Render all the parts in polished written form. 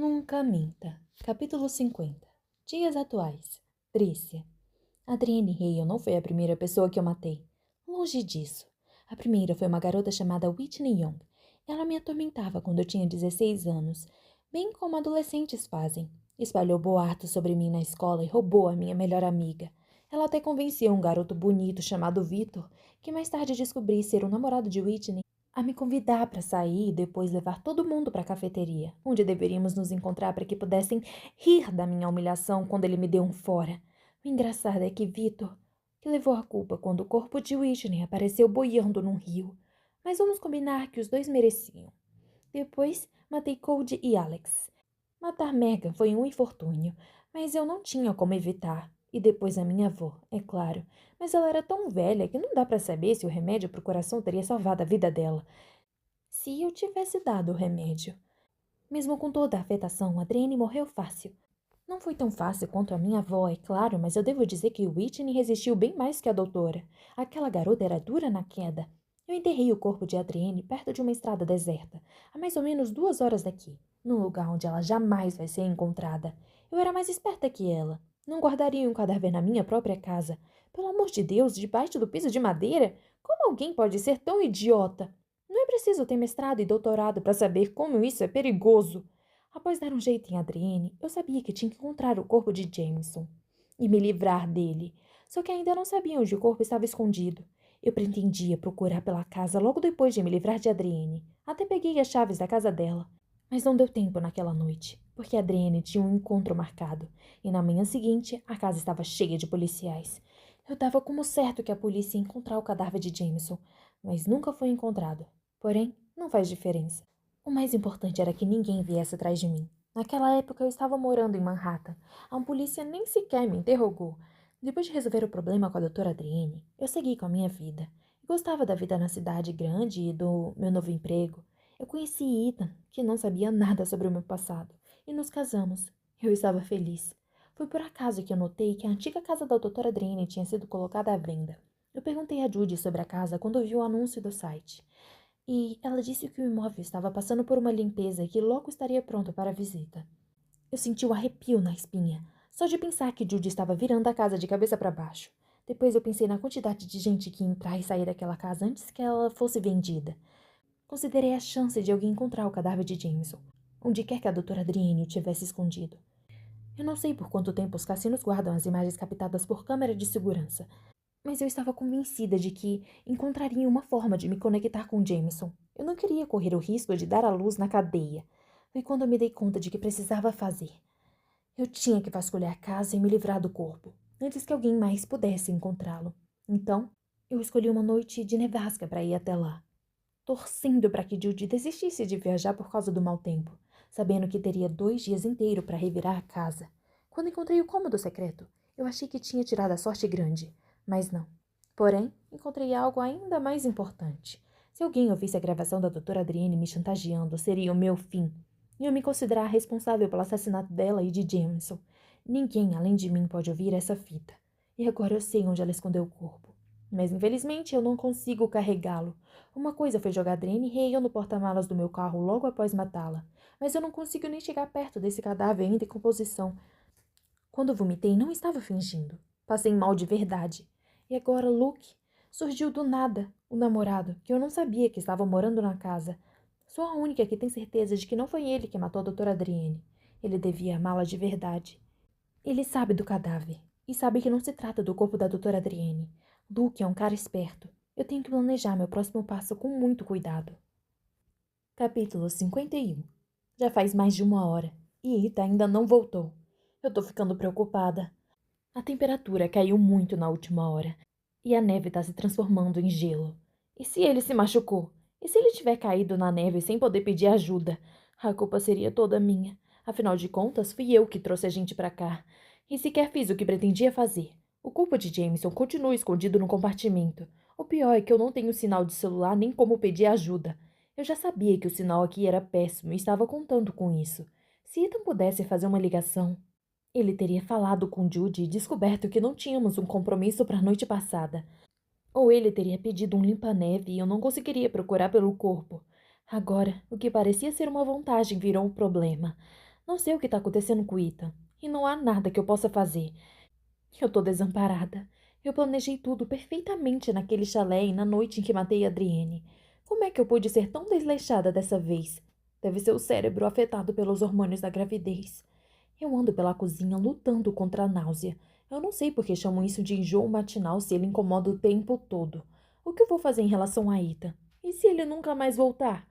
Nunca minta. Capítulo 50. Dias atuais. Trícia. Adrienne Hale não foi a primeira pessoa que eu matei. Longe disso. A primeira foi uma garota chamada Whitney Young. Ela me atormentava quando eu tinha 16 anos, bem como adolescentes fazem. Espalhou boatos sobre mim na escola e roubou a minha melhor amiga. Ela até convenceu um garoto bonito chamado Victor, que mais tarde descobri ser o namorado de Whitney, a me convidar para sair e depois levar todo mundo para a cafeteria, onde deveríamos nos encontrar para que pudessem rir da minha humilhação quando ele me deu um fora. O engraçado é que Victor, que levou a culpa quando o corpo de Whitney apareceu boiando num rio. Mas vamos combinar que os dois mereciam. Depois, matei Cody e Alex. Matar Megan foi um infortúnio, mas eu não tinha como evitar. E depois a minha avó, é claro. Mas ela era tão velha que não dá para saber se o remédio para o coração teria salvado a vida dela. Se eu tivesse dado o remédio. Mesmo com toda a afetação, Adrienne morreu fácil. Não foi tão fácil quanto a minha avó, é claro, mas eu devo dizer que Whitney resistiu bem mais que a doutora. Aquela garota era dura na queda. Eu enterrei o corpo de Adrienne perto de uma estrada deserta, a mais ou menos 2 horas daqui, num lugar onde ela jamais vai ser encontrada. Eu era mais esperta que ela. Não guardaria um cadáver na minha própria casa. Pelo amor de Deus, debaixo do piso de madeira? Como alguém pode ser tão idiota? Não é preciso ter mestrado e doutorado para saber como isso é perigoso. Após dar um jeito em Adrienne, eu sabia que tinha que encontrar o corpo de Jameson e me livrar dele. Só que ainda não sabia onde o corpo estava escondido. Eu pretendia procurar pela casa logo depois de me livrar de Adrienne. Até peguei as chaves da casa dela. Mas não deu tempo naquela noite, porque Adrienne tinha um encontro marcado, e na manhã seguinte a casa estava cheia de policiais. Eu dava como certo que a polícia ia encontrar o cadáver de Jameson, mas nunca foi encontrado. Porém, não faz diferença. O mais importante era que ninguém viesse atrás de mim. Naquela época eu estava morando em Manhattan. A polícia nem sequer me interrogou. Depois de resolver o problema com a doutora Adrienne, eu segui com a minha vida. Gostava da vida na cidade grande e do meu novo emprego. Eu conheci Ethan, que não sabia nada sobre o meu passado, e nos casamos. Eu estava feliz. Foi por acaso que eu notei que a antiga casa da doutora Adrienne tinha sido colocada à venda. Eu perguntei a Judy sobre a casa quando vi o anúncio do site. E ela disse que o imóvel estava passando por uma limpeza e que logo estaria pronto para a visita. Eu senti um arrepio na espinha, só de pensar que Judy estava virando a casa de cabeça para baixo. Depois eu pensei na quantidade de gente que ia entrar e sair daquela casa antes que ela fosse vendida. Considerei a chance de alguém encontrar o cadáver de Jameson, onde quer que a doutora Adrienne o tivesse escondido. Eu não sei por quanto tempo os cassinos guardam as imagens captadas por câmera de segurança, mas eu estava convencida de que encontraria uma forma de me conectar com Jameson. Eu não queria correr o risco de dar à luz na cadeia. Foi quando eu me dei conta de que precisava fazer. Eu tinha que vasculhar a casa e me livrar do corpo, antes que alguém mais pudesse encontrá-lo. Então, eu escolhi uma noite de nevasca para ir até lá, torcendo para que Judy desistisse de viajar por causa do mau tempo, sabendo que teria 2 dias inteiros para revirar a casa. Quando encontrei o cômodo secreto, eu achei que tinha tirado a sorte grande, mas não. Porém, encontrei algo ainda mais importante. Se alguém ouvisse a gravação da doutora Adrienne me chantageando, seria o meu fim. Iam me considerar responsável pelo assassinato dela e de Jameson. Ninguém, além de mim, pode ouvir essa fita. E agora eu sei onde ela escondeu o corpo. Mas, infelizmente, eu não consigo carregá-lo. Uma coisa foi jogar Adrienne Hale no porta-malas do meu carro logo após matá-la. Mas eu não consigo nem chegar perto desse cadáver em decomposição. Quando vomitei, não estava fingindo. Passei mal de verdade. E agora Luke surgiu do nada, o namorado, que eu não sabia que estava morando na casa. Sou a única que tem certeza de que não foi ele que matou a doutora Adrienne. Ele devia amá-la de verdade. Ele sabe do cadáver. E sabe que não se trata do corpo da doutora Adrienne. Luke é um cara esperto. Eu tenho que planejar meu próximo passo com muito cuidado. Capítulo 51. Já faz mais de 1 hora. E Ita ainda não voltou. Eu tô ficando preocupada. A temperatura caiu muito na última hora. E a neve está se transformando em gelo. E se ele se machucou? E se ele tiver caído na neve sem poder pedir ajuda? A culpa seria toda minha. Afinal de contas, fui eu que trouxe a gente pra cá. E sequer fiz o que pretendia fazer. O corpo de Jameson continua escondido no compartimento. O pior é que eu não tenho sinal de celular nem como pedir ajuda. Eu já sabia que o sinal aqui era péssimo e estava contando com isso. Se Ethan pudesse fazer uma ligação, ele teria falado com Judy e descoberto que não tínhamos um compromisso para a noite passada. Ou ele teria pedido um limpa-neve e eu não conseguiria procurar pelo corpo. Agora, o que parecia ser uma vantagem virou um problema. Não sei o que está acontecendo com o Ethan. E não há nada que eu possa fazer. Eu tô desamparada. Eu planejei tudo perfeitamente naquele chalé e na noite em que matei a Adrienne. Como é que eu pude ser tão desleixada dessa vez? Deve ser o cérebro afetado pelos hormônios da gravidez. Eu ando pela cozinha lutando contra a náusea. Eu não sei por que chamam isso de enjoo matinal se ele incomoda o tempo todo. O que eu vou fazer em relação a Ethan? E se ele nunca mais voltar?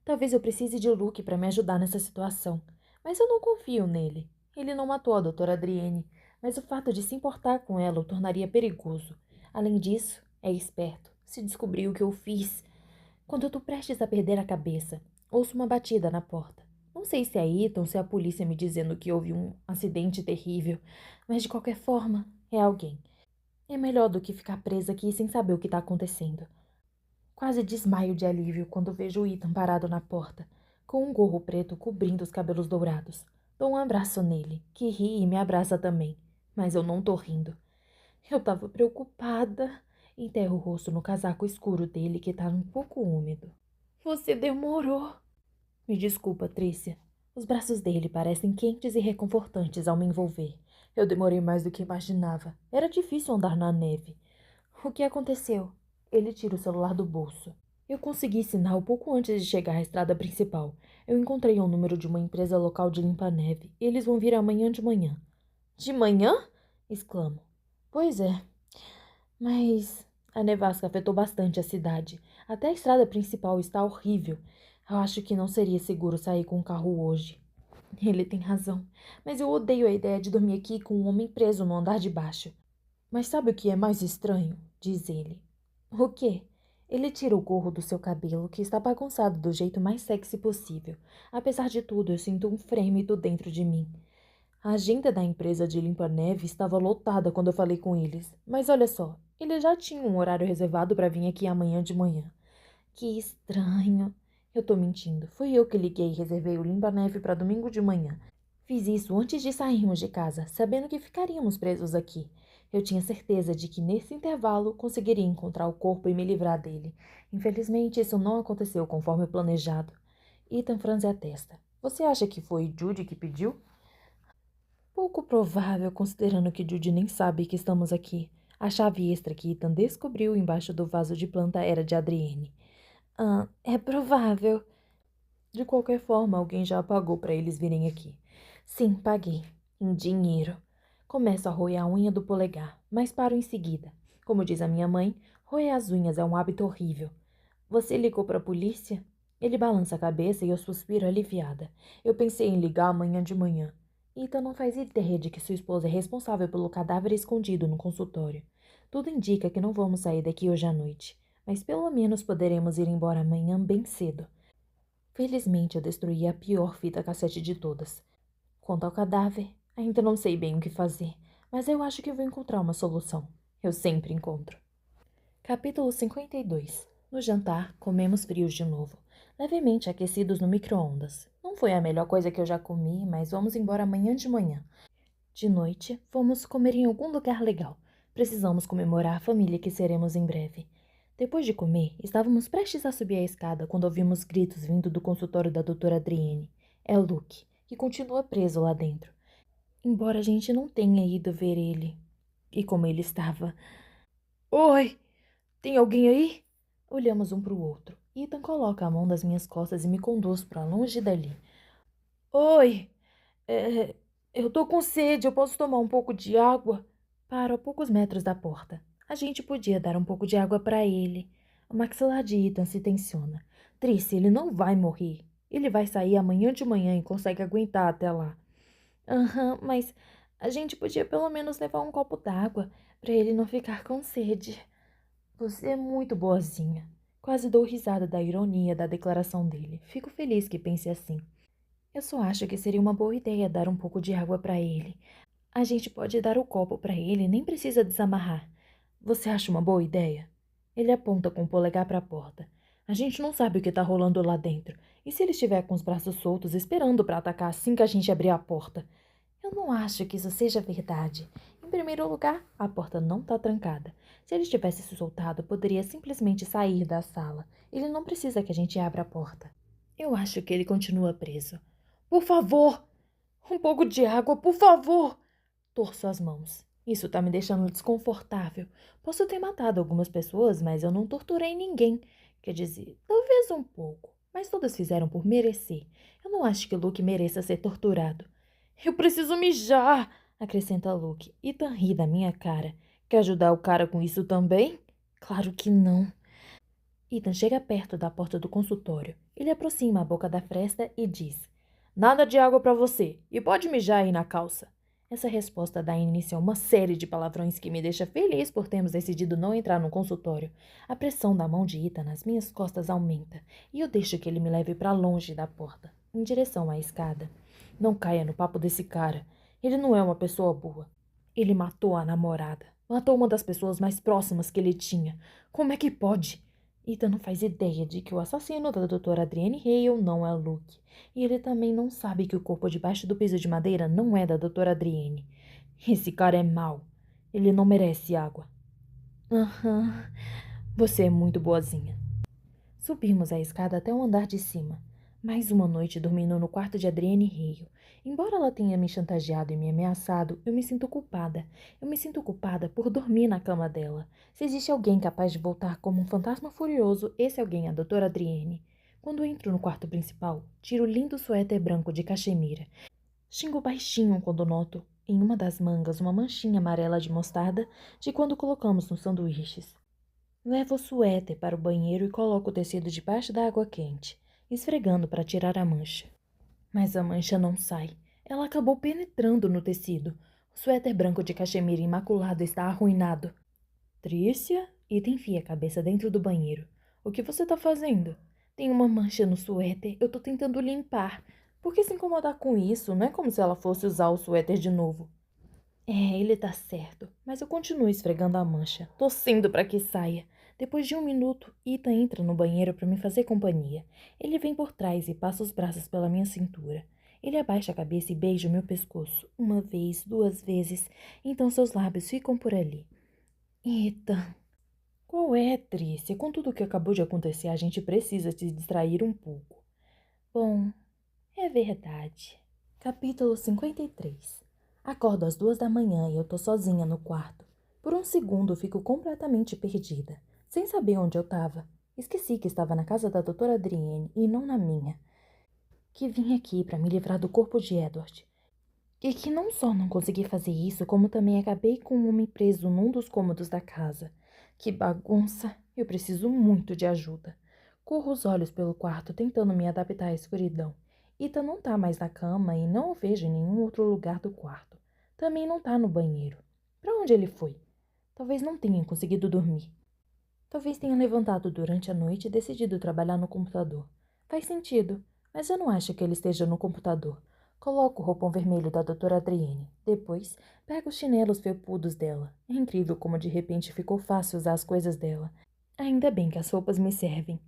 Talvez eu precise de Luke para me ajudar nessa situação. Mas eu não confio nele. Ele não matou a doutora Adrienne, mas o fato de se importar com ela o tornaria perigoso. Além disso, é esperto. Se descobrir o que eu fiz. Quando eu tô prestes a perder a cabeça, ouço uma batida na porta. Não sei se é Ethan ou se é a polícia me dizendo que houve um acidente terrível, mas de qualquer forma, é alguém. É melhor do que ficar presa aqui sem saber o que está acontecendo. Quase desmaio de alívio quando vejo o Ethan parado na porta, com um gorro preto cobrindo os cabelos dourados. Dou um abraço nele, que ri e me abraça também, mas eu não tô rindo. Eu tava preocupada. Enterro o rosto no casaco escuro dele, que tá um pouco úmido. Você demorou. Me desculpa, Trícia. Os braços dele parecem quentes e reconfortantes ao me envolver. Eu demorei mais do que imaginava. Era difícil andar na neve. O que aconteceu? Ele tira o celular do bolso. Eu consegui sinal pouco antes de chegar à estrada principal. Eu encontrei um número de uma empresa local de limpa-neve. Eles vão vir amanhã de manhã. De manhã? Exclamo. Pois é. Mas a nevasca afetou bastante a cidade. Até a estrada principal está horrível. Eu acho que não seria seguro sair com o carro hoje. Ele tem razão. Mas eu odeio a ideia de dormir aqui com um homem preso no andar de baixo. Mas sabe o que é mais estranho? Diz ele. O quê? Ele tira o gorro do seu cabelo, que está bagunçado do jeito mais sexy possível. Apesar de tudo, eu sinto um frêmito dentro de mim. A agenda da empresa de limpa-neve estava lotada quando eu falei com eles. Mas olha só, eles já tinham um horário reservado para vir aqui amanhã de manhã. Que estranho. Eu tô mentindo. Fui eu que liguei e reservei o limpa-neve para domingo de manhã. Fiz isso antes de sairmos de casa, sabendo que ficaríamos presos aqui. Eu tinha certeza de que nesse intervalo conseguiria encontrar o corpo e me livrar dele. Infelizmente, isso não aconteceu conforme o planejado. Ethan franze a testa. Você acha que foi Judy que pediu? Pouco provável, considerando que Judy nem sabe que estamos aqui. A chave extra que Ethan descobriu embaixo do vaso de planta era de Adrienne. Ah, é provável. De qualquer forma, alguém já pagou para eles virem aqui. Sim, paguei. Em dinheiro. Começo a roer a unha do polegar, mas paro em seguida. Como diz a minha mãe, roer as unhas é um hábito horrível. Você ligou para a polícia? Ele balança a cabeça e eu suspiro aliviada. Eu pensei em ligar amanhã de manhã. Ethan não faz ideia de que sua esposa é responsável pelo cadáver escondido no consultório. Tudo indica que não vamos sair daqui hoje à noite, mas pelo menos poderemos ir embora amanhã bem cedo. Felizmente, eu destruí a pior fita cassete de todas. Quanto ao cadáver, ainda não sei bem o que fazer, mas eu acho que vou encontrar uma solução. Eu sempre encontro. Capítulo 52. No jantar, comemos frios de novo, levemente aquecidos no micro-ondas. Não foi a melhor coisa que eu já comi, mas vamos embora amanhã de manhã. De noite, vamos comer em algum lugar legal. Precisamos comemorar a família que seremos em breve. Depois de comer, estávamos prestes a subir a escada quando ouvimos gritos vindo do consultório da doutora Adrienne. É Luke, que continua preso lá dentro. Embora a gente não tenha ido ver ele. E como ele estava... Oi! Tem alguém aí? Olhamos um para o outro. Ethan coloca a mão das minhas costas e me conduz para longe dali. Oi! É, eu tô com sede, eu posso tomar um pouco de água? Paro a poucos metros da porta. A gente podia dar um pouco de água para ele. O maxilar de Ethan se tensiona. Trice, ele não vai morrer. Ele vai sair amanhã de manhã e consegue aguentar até lá. Aham, mas a gente podia pelo menos levar um copo d'água para ele não ficar com sede. Você é muito boazinha. Quase dou risada da ironia da declaração dele. Fico feliz que pense assim. Eu só acho que seria uma boa ideia dar um pouco de água para ele. A gente pode dar o copo para ele e nem precisa desamarrar. Você acha uma boa ideia? Ele aponta com o polegar para a porta. A gente não sabe o que está rolando lá dentro. E se ele estiver com os braços soltos esperando para atacar assim que a gente abrir a porta? Eu não acho que isso seja verdade. Em primeiro lugar, a porta não está trancada. Se ele tivesse se soltado, poderia simplesmente sair da sala. Ele não precisa que a gente abra a porta. Eu acho que ele continua preso. Por favor! Um pouco de água, por favor! Torço as mãos. Isso tá me deixando desconfortável. Posso ter matado algumas pessoas, mas eu não torturei ninguém. Quer dizer, talvez um pouco. Mas todas fizeram por merecer. Eu não acho que Luke mereça ser torturado. Eu preciso mijar, acrescenta Luke. Ethan ri da minha cara. Quer ajudar o cara com isso também? Claro que não. Ethan chega perto da porta do consultório. Ele aproxima a boca da fresta e diz: Nada de água para você, e pode mijar aí na calça. Essa resposta dá início a uma série de palavrões que me deixa feliz por termos decidido não entrar no consultório. A pressão da mão de Ethan nas minhas costas aumenta, e eu deixo que ele me leve para longe da porta, em direção à escada. Não caia no papo desse cara. Ele não é uma pessoa boa. Ele matou a namorada. Matou uma das pessoas mais próximas que ele tinha. Como é que pode? Ethan não faz ideia de que o assassino da doutora Adrienne Hale não é Luke. E ele também não sabe que o corpo debaixo do piso de madeira não é da doutora Adrienne. Esse cara é mau. Ele não merece água. Aham. Você é muito boazinha. Subimos a escada até o andar de cima. Mais uma noite dormindo no quarto de Adrienne Hale. Embora ela tenha me chantageado e me ameaçado, eu me sinto culpada. Eu me sinto culpada por dormir na cama dela. Se existe alguém capaz de voltar como um fantasma furioso, esse alguém é a doutora Adrienne. Quando entro no quarto principal, tiro o lindo suéter branco de cachemira. Xingo baixinho quando noto, em uma das mangas, uma manchinha amarela de mostarda de quando colocamos nos sanduíches. Levo o suéter para o banheiro e coloco o tecido debaixo da água quente, esfregando para tirar a mancha. Mas a mancha não sai. Ela acabou penetrando no tecido. O suéter branco de cachemira imaculado está arruinado. Trícia, Ethan enfia a cabeça dentro do banheiro. O que você está fazendo? Tem uma mancha no suéter. Eu estou tentando limpar. Por que se incomodar com isso? Não é como se ela fosse usar o suéter de novo. Ele tá certo, mas eu continuo esfregando a mancha, torcendo para que saia. Depois de 1 minuto, Ethan entra no banheiro para me fazer companhia. Ele vem por trás e passa os braços pela minha cintura. Ele abaixa a cabeça e beija o meu pescoço, 1 vez, 2 vezes, então seus lábios ficam por ali. Ethan, qual é, Trícia? Com tudo o que acabou de acontecer, a gente precisa se distrair um pouco. Bom, é verdade. Capítulo 53. Acordo às 2 da manhã e eu tô sozinha no quarto. Por um segundo fico completamente perdida, sem saber onde eu estava. Esqueci que estava na casa da doutora Adrienne e não na minha. Que vim aqui para me livrar do corpo de Edward. E que não só não consegui fazer isso, como também acabei com um homem preso num dos cômodos da casa. Que bagunça! Eu preciso muito de ajuda. Corro os olhos pelo quarto, tentando me adaptar à escuridão. Ethan não tá mais na cama e não o vejo em nenhum outro lugar do quarto. Também não tá no banheiro. Para onde ele foi? Talvez não tenha conseguido dormir. Talvez tenha levantado durante a noite e decidido trabalhar no computador. Faz sentido, mas eu não acho que ele esteja no computador. Coloco o roupão vermelho da doutora Adrienne. Depois, pego os chinelos felpudos dela. É incrível como de repente ficou fácil usar as coisas dela. Ainda bem que as roupas me servem.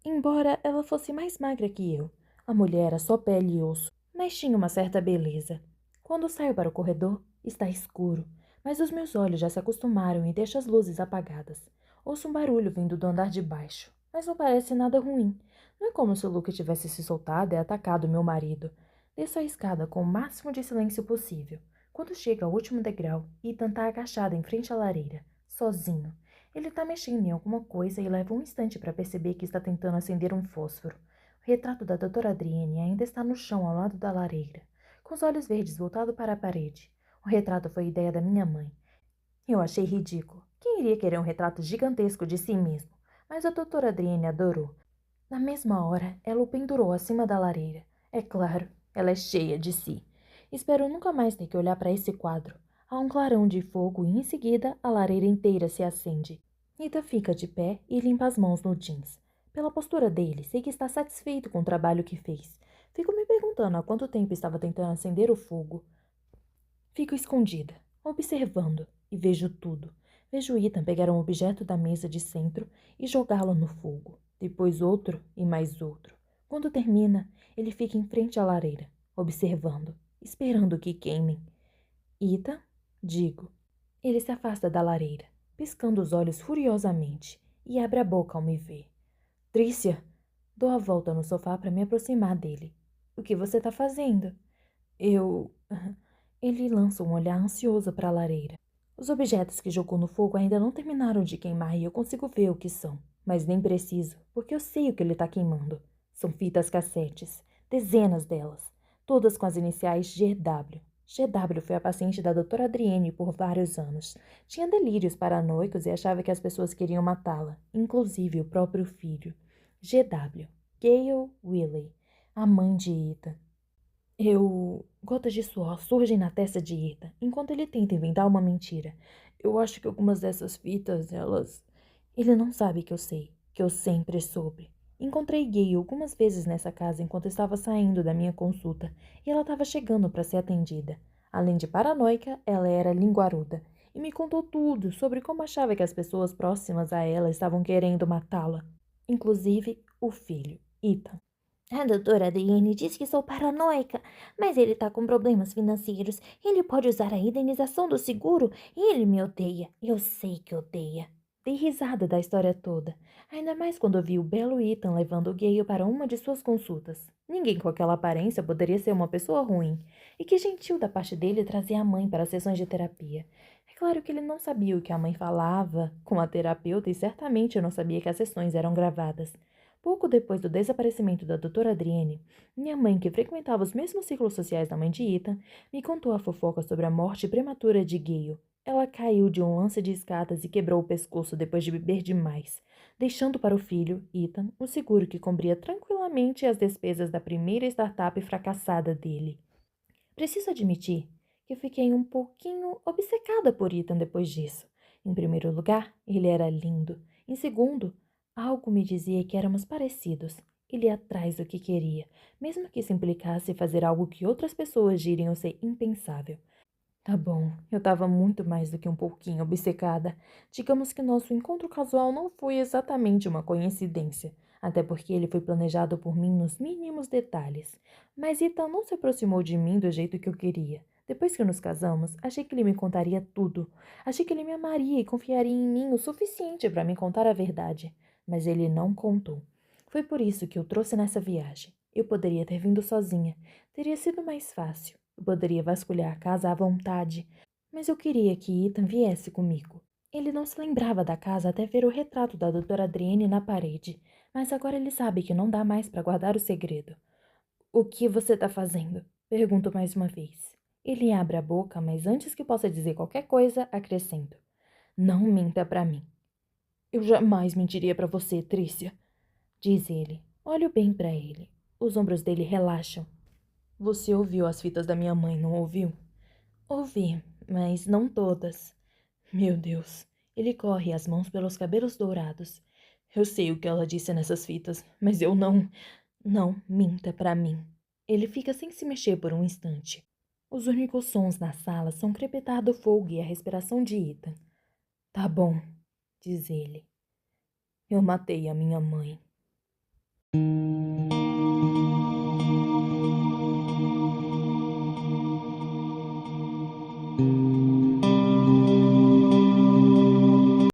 Embora ela fosse mais magra que eu, a mulher era só pele e osso, mas tinha uma certa beleza. Quando saio para o corredor, está escuro, mas os meus olhos já se acostumaram e deixo as luzes apagadas. Ouço um barulho vindo do andar de baixo, mas não parece nada ruim. Não é como se o Luke tivesse se soltado e atacado meu marido. Desço a escada com o máximo de silêncio possível. Quando chego ao último degrau, Ethan está agachado em frente à lareira, sozinho. Ele está mexendo em alguma coisa e leva um instante para perceber que está tentando acender um fósforo. O retrato da doutora Adrienne ainda está no chão ao lado da lareira, com os olhos verdes voltados para a parede. O retrato foi ideia da minha mãe. Eu achei ridículo. Quem iria querer um retrato gigantesco de si mesmo? Mas a doutora Adrienne adorou. Na mesma hora, ela o pendurou acima da lareira. É claro, ela é cheia de si. Espero nunca mais ter que olhar para esse quadro. Há um clarão de fogo e, em seguida, a lareira inteira se acende. Ethan fica de pé e limpa as mãos no jeans. Pela postura dele, sei que está satisfeito com o trabalho que fez. Fico me perguntando há quanto tempo estava tentando acender o fogo. Fico escondida, observando, e vejo tudo. Vejo Ethan pegar um objeto da mesa de centro e jogá-lo no fogo. Depois outro e mais outro. Quando termina, ele fica em frente à lareira, observando, esperando que queimem. Ethan, digo. Ele se afasta da lareira, piscando os olhos furiosamente, e abre a boca ao me ver. Trícia! Dou a volta no sofá para me aproximar dele. O que você está fazendo? Eu... Ele lança um olhar ansioso para a lareira. Os objetos que jogou no fogo ainda não terminaram de queimar e eu consigo ver o que são. Mas nem preciso, porque eu sei o que ele está queimando. São fitas cassetes, dezenas delas, todas com as iniciais GW. GW foi a paciente da doutora Adrienne por vários anos. Tinha delírios paranoicos e achava que as pessoas queriam matá-la, inclusive o próprio filho. GW, Gail Willey, a mãe de Ethan. Gotas de suor surgem na testa de Ethan, enquanto ele tenta inventar uma mentira. Eu acho que algumas dessas fitas, elas... Ele não sabe que eu sempre soube. Encontrei Gay algumas vezes nessa casa enquanto estava saindo da minha consulta, e ela estava chegando para ser atendida. Além de paranoica, ela era linguaruda, e me contou tudo sobre como achava que as pessoas próximas a ela estavam querendo matá-la. Inclusive, o filho, Ethan. A doutora Adrienne diz que sou paranoica, mas ele tá com problemas financeiros. Ele pode usar a indenização do seguro e ele me odeia. Eu sei que odeia. Dei risada da história toda, ainda mais quando vi o belo Ethan levando o Gale para uma de suas consultas. Ninguém com aquela aparência poderia ser uma pessoa ruim. E que gentil da parte dele trazer a mãe para as sessões de terapia. É claro que ele não sabia o que a mãe falava com a terapeuta e certamente eu não sabia que as sessões eram gravadas. Pouco depois do desaparecimento da doutora Adrienne, minha mãe, que frequentava os mesmos ciclos sociais da mãe de Ethan, me contou a fofoca sobre a morte prematura de Gale. Ela caiu de um lance de escadas e quebrou o pescoço depois de beber demais, deixando para o filho, Ethan, o seguro que cobria tranquilamente as despesas da primeira startup fracassada dele. Preciso admitir que eu fiquei um pouquinho obcecada por Ethan depois disso. Em primeiro lugar, ele era lindo. Em segundo, algo me dizia que éramos parecidos. Ele ia atrás do que queria, mesmo que isso implicasse fazer algo que outras pessoas diriam ser impensável. Tá bom, eu estava muito mais do que um pouquinho obcecada. Digamos que nosso encontro casual não foi exatamente uma coincidência, até porque ele foi planejado por mim nos mínimos detalhes. Mas Ethan não se aproximou de mim do jeito que eu queria. Depois que nos casamos, achei que ele me contaria tudo. Achei que ele me amaria e confiaria em mim o suficiente para me contar a verdade. Mas ele não contou. Foi por isso que eu trouxe nessa viagem. Eu poderia ter vindo sozinha. Teria sido mais fácil. Eu poderia vasculhar a casa à vontade, mas eu queria que Ethan viesse comigo. Ele não se lembrava da casa até ver o retrato da doutora Adrienne na parede, mas agora ele sabe que não dá mais para guardar o segredo. O que você está fazendo? Pergunto mais uma vez. Ele abre a boca, mas antes que possa dizer qualquer coisa, acrescento. Não minta para mim. Eu jamais mentiria para você, Trícia, diz ele. Olho bem para ele. Os ombros dele relaxam. Você ouviu as fitas da minha mãe, não ouviu? Ouvi, mas não todas. Meu Deus. Ele corre as mãos pelos cabelos dourados. Eu sei o que ela disse nessas fitas, mas eu não... Não minta pra mim. Ele fica sem se mexer por um instante. Os únicos sons na sala são o crepitar do fogo e a respiração de Ethan. Tá bom, diz ele. Eu matei a minha mãe.